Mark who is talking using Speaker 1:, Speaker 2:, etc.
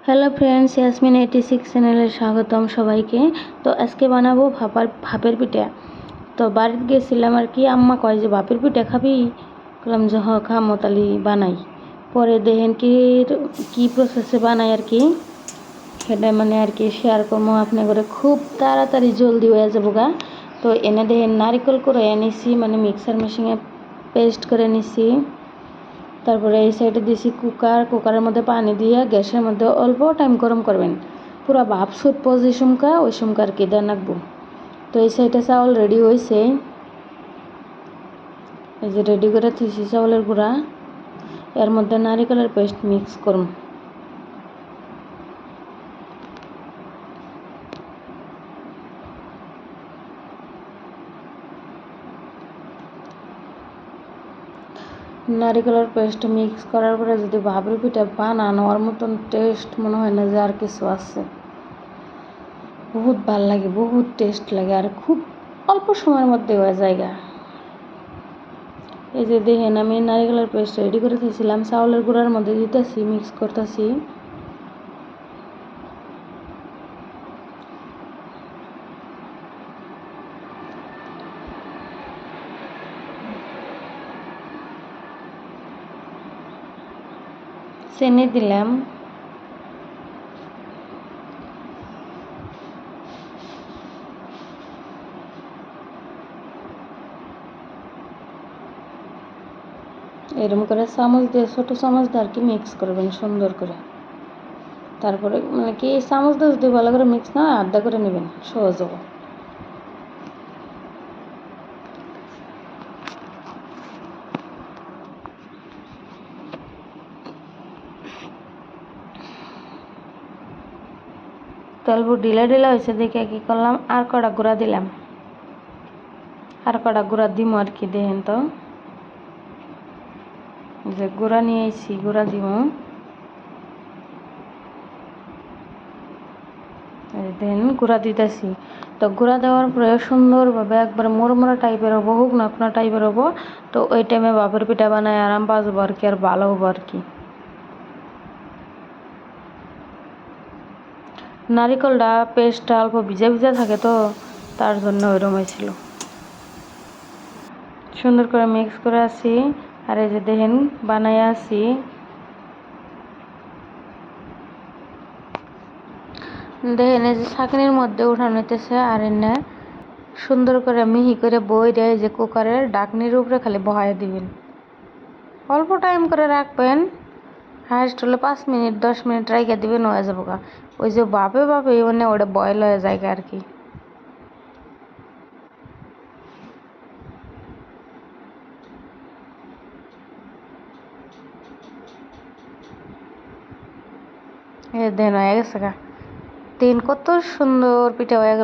Speaker 1: Hello friends, Yasmin 86 চ্যানেলে স্বাগতম সবাইকে। তো আজকে বানাবো ভাপের পিঠা। তো বাড়িতে গেছিলাম আর কি, আম্মা কয় যে ভাপের পিঠা খাবি, বললাম যে হ খামো, তালি বানাই। পরে দেখেন কি প্রসেসে বানাই আর কি, সেটা মানে আর কি শেয়ার করবো আপনার করে। খুব তাড়াতাড়ি জলদি হয়ে যাবো গা। তো এনে দেখেন নারিকেল করে এনেছি, মানে মিক্সার মেশিনে পেস্ট করে নিছি। তারপরে এই সাইডে দিয়েছি কুকারের মধ্যে পানি দিয়ে গ্যাসের মধ্যে অল্প টাইম গরম করবেন, পুরো ভাপ সুটবো যে সুমকা ওই সুমকা আর কি দেন রাখবো। তো এই সাইডে চাউল রেডি হয়েছে, এই যে রেডি করে থুইছি চাউলের গুঁড়া। এর মধ্যে নারিকেলের পেস্ট মিক্স করুন। নারিকেলের পেস্ট মিক্স করার পরে যদি ভাপের পিঠা বানানোর মতন টেস্ট মনে হয় না যে আর কিছু আছে। বহুত ভাল লাগে, বহুত টেস্ট লাগে, আর খুব অল্প সময়ের মধ্যে হয়ে যায়। এই যে দেখেন আমি নারিকেলের পেস্ট রেডি করে দিয়েছিলাম, চাউলের গুঁড়ার মধ্যে দিতেছি, মিক্স করতেছি। চিনি দিলাম, এরকম করে চামচ দিয়ে, ছোটো চামচ দিয়ে আর কি মিক্স করবেন সুন্দর করে। তারপরে মানে কি চামচ দিয়ে যদি ভালো করে মিক্স না হয় আধা করে নেবেন, সহজ হবে। তেলবু ঢিলা ঢিলা হয়েছে দেখে কি করলাম, আর কড়া গুঁড়া দিলাম, আর কড়া গুঁড়া দিব আর কি। দেখেন তো যে গুঁড়া নিয়ে এসেছি, গুঁড়া দিব। দেন গুঁড়া দিতেছি। তো গুঁড়া দেওয়ার পরে সুন্দরভাবে একবার মোড়মোড়া টাইপের হবো, হোক না টাইপের হবো। তো ওই টাইমে ভাপের পিঠা বানায় আরাম বাজবো আর কি, আর ভালো হবো আর কি। নারিকেলটা পেস্টটা অল্প ভিজা ভিজা থাকে, তো তার জন্য ওইরকম হয়েছিল। সুন্দর করে মিক্স করে আসি, আর এই যে দেখেন বানাই আসি। দেখেন এই যে ছাঁকনির মধ্যে উঠানো হইতেছে, আর এনে সুন্দর করে মিহি করে বই দেয় যে কুকারের ডাকনির উপরে খালি বহাই দিবেন, অল্প টাইম করে রাখবেন। হাইস্ট হলে 5 মিনিট 10 মিনিট রাইখা দিবেন, হয়ে যাবো গা। ওই যে ভাপে মানে ওটা বয়েল হয়ে যায় আর কি। দেন হয়ে গেছে গা। কত সুন্দর পিঠা হয়ে গেল।